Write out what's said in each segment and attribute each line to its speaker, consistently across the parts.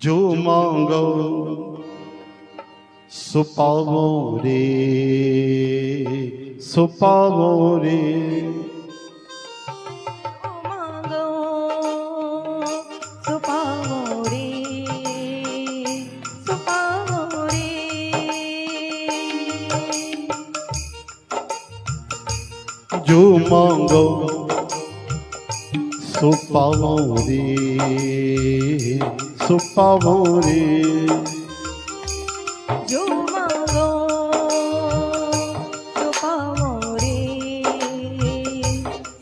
Speaker 1: जो मांगो सो पावो रे, सो पावो रे।
Speaker 2: मांगो सो पावो रे, सो पावो रे।
Speaker 1: जो मांगो सो पावो रे, सो पावो रे।
Speaker 2: जो मांगो सो पावो रे,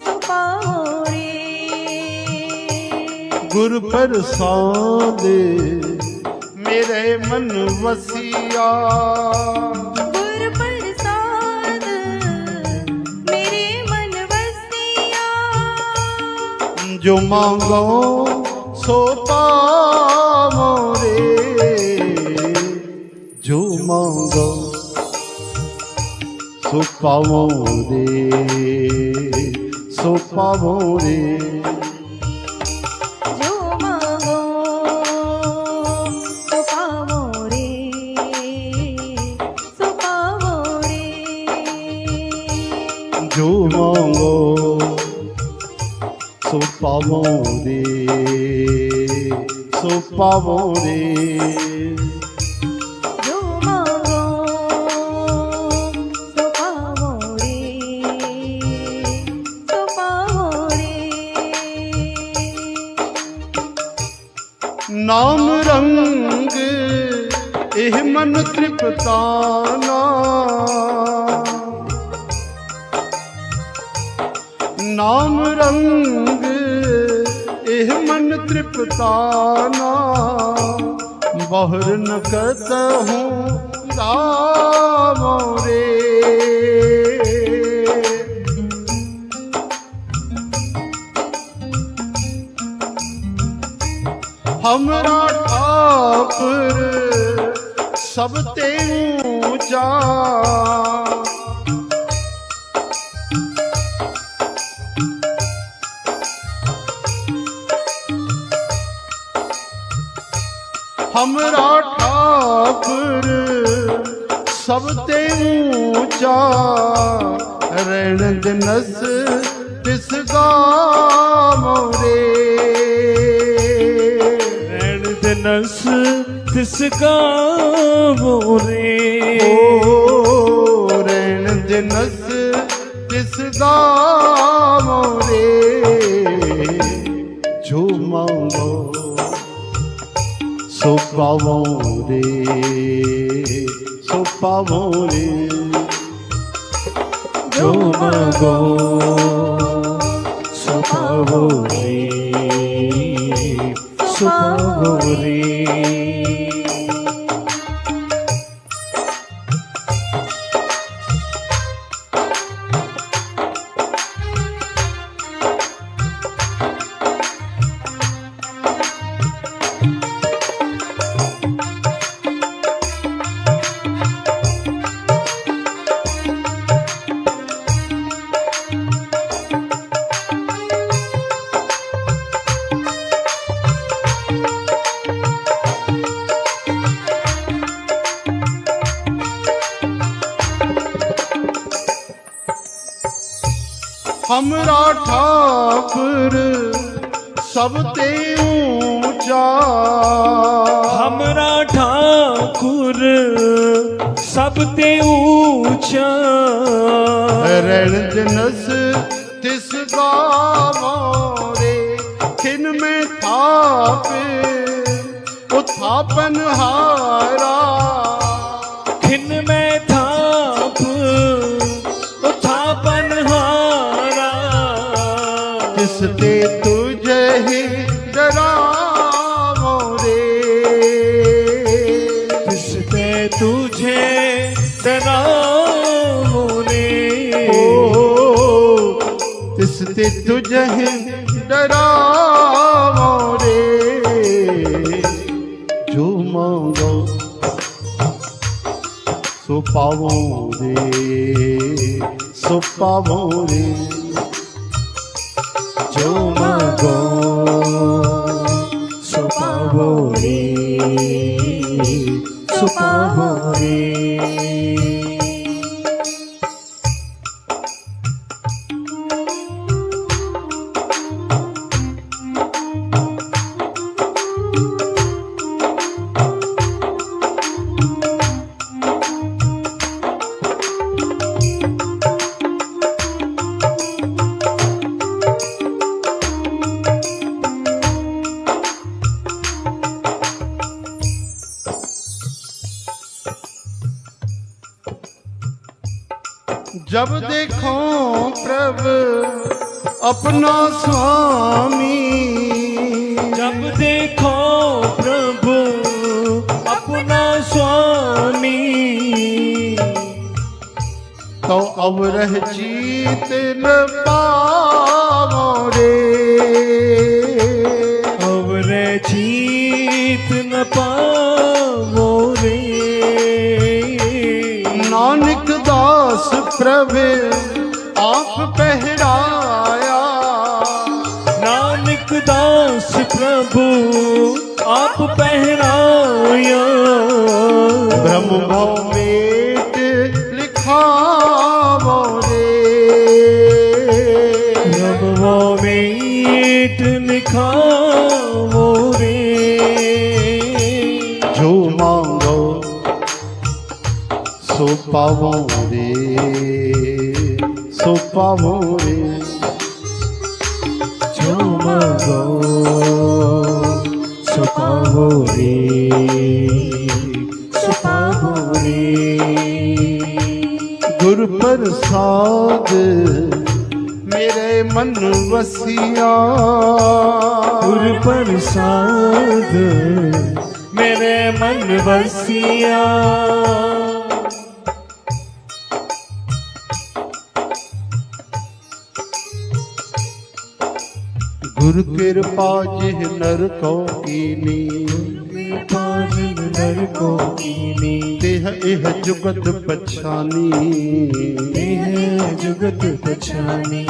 Speaker 2: सो पावो रे।
Speaker 1: गुर प्रसाद मेरे मन वसिया,
Speaker 2: गुर प्रसाद मेरे मन वसिया।
Speaker 1: जो मांगो सो पावो रे, जो मांगो सो पावो रे, सो पावो रे।
Speaker 2: जो मांगो सो पावो रे, सो पावो रे।
Speaker 1: जो मांगो सो पावो रे, सो पावो रे।
Speaker 2: जो मांगो सो पावो रे, सो पावो रे।
Speaker 1: नाम रंग एह मन तृप्ताना, नाम रंग एह मन तृप्ताना। बहुर न कहूँ गावो रे, हमरा ठाकुर सब ते ऊंचा। हमरा ठाकुर सब ते ऊंचा। रण दिनस तिस गावो रे,
Speaker 3: रण दिनस तिस गावो रे।
Speaker 1: ओ रण दिनस तिस गावो रे। जो मांगो सो पावो रे, सो पावो रे।
Speaker 3: जो मांगो सो पावो रे, सो पावो रे।
Speaker 1: हमरा ठाकुर सब ते ऊंचा।
Speaker 3: हमरा ठाकुर सब ते ऊंचा।
Speaker 1: रण दिनस तिस गावो रे। खिन में थाप उथापन हारा,
Speaker 3: खिन में थाप उथापन हारा।
Speaker 1: तिस ते तुझे ही डरावो रे,
Speaker 3: तिस ते तुझे डरावो रे।
Speaker 1: ओ तिस ते तुझे ही डरावो रे। जो मांगो सो पावो रे, सो पावो रे
Speaker 3: जो मांगो सो पावो रे सो पावो रे
Speaker 1: जब देखो प्रभु अपना स्वामी,
Speaker 3: जब देखो प्रभु अपना स्वामी,
Speaker 1: तो अब रह जीत न पावो रे,
Speaker 3: अब रे जीत न पावो रे।
Speaker 1: नानक दास प्रभु आप पहराया,
Speaker 3: नानक दास प्रभु आप पहराया,
Speaker 1: ब्रह्म भवेट लिखावो रे,
Speaker 3: ब्रह्म भवेट लिखावो रे।
Speaker 1: जो मांगो सो पावो रे, सो पावो रे,
Speaker 3: जो मांगो सो पावो रे, सो पावो रे।
Speaker 1: गुरु प्रसाद मेरे मन वसिया,
Speaker 3: गुरु प्रसाद मेरे मन बसिया,
Speaker 1: गुरु कृपा जिह नर को कीनी,
Speaker 3: पाजन नर को कीनी,
Speaker 1: तेह एह जुगत पछानी,
Speaker 3: देह जुगत पछानी।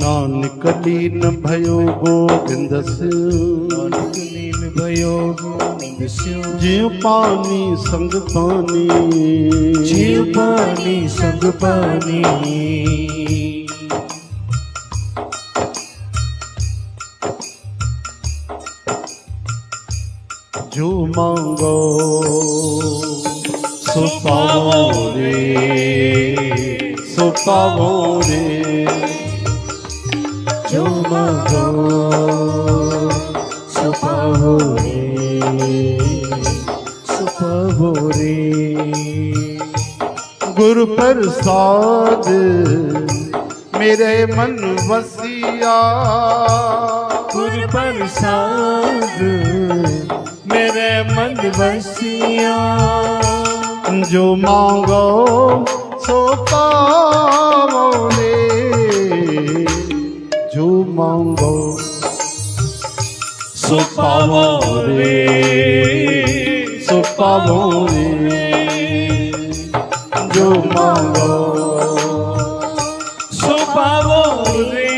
Speaker 1: नानक लीन भयो गोविंदस,
Speaker 3: नानक लीन भयो गोविंद स्यो,
Speaker 1: जियो पानी संग पानी,
Speaker 3: जीव पानी संग पानी।
Speaker 1: जो मांगो सो पावो रे, सो पावो रे,
Speaker 3: जो मांगो सो पावो रे, सो पावो रे।
Speaker 1: गुरु प्रसाद मेरे मन वसिया,
Speaker 3: गुरु प्रसाद मेरे मन बसिया,
Speaker 1: जो मांगो सो पावो रे, जो मांगो
Speaker 3: सो पावो रे,
Speaker 1: सो पावो रे, जो मांगो
Speaker 3: सो पावो रे,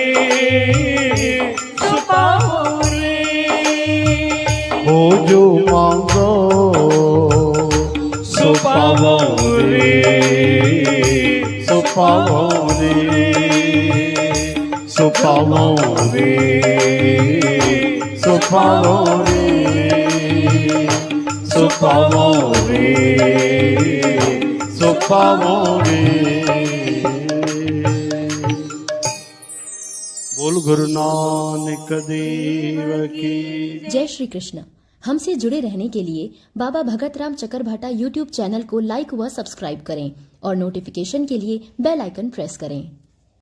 Speaker 3: सो पावो रे।
Speaker 1: हो जो मांगो
Speaker 3: सो पावो रे,
Speaker 1: सो पावो रे, सो पावो रे, सो पावो रे, सो पावो रे, सो पावो रे। बोल गुरु नानक देव की।
Speaker 4: जय श्री कृष्ण। हमसे जुड़े रहने के लिए बाबा भगत राम चकरभाटा यूट्यूब चैनल को लाइक व सब्सक्राइब करें और नोटिफिकेशन के लिए बेल आइकन प्रेस करें।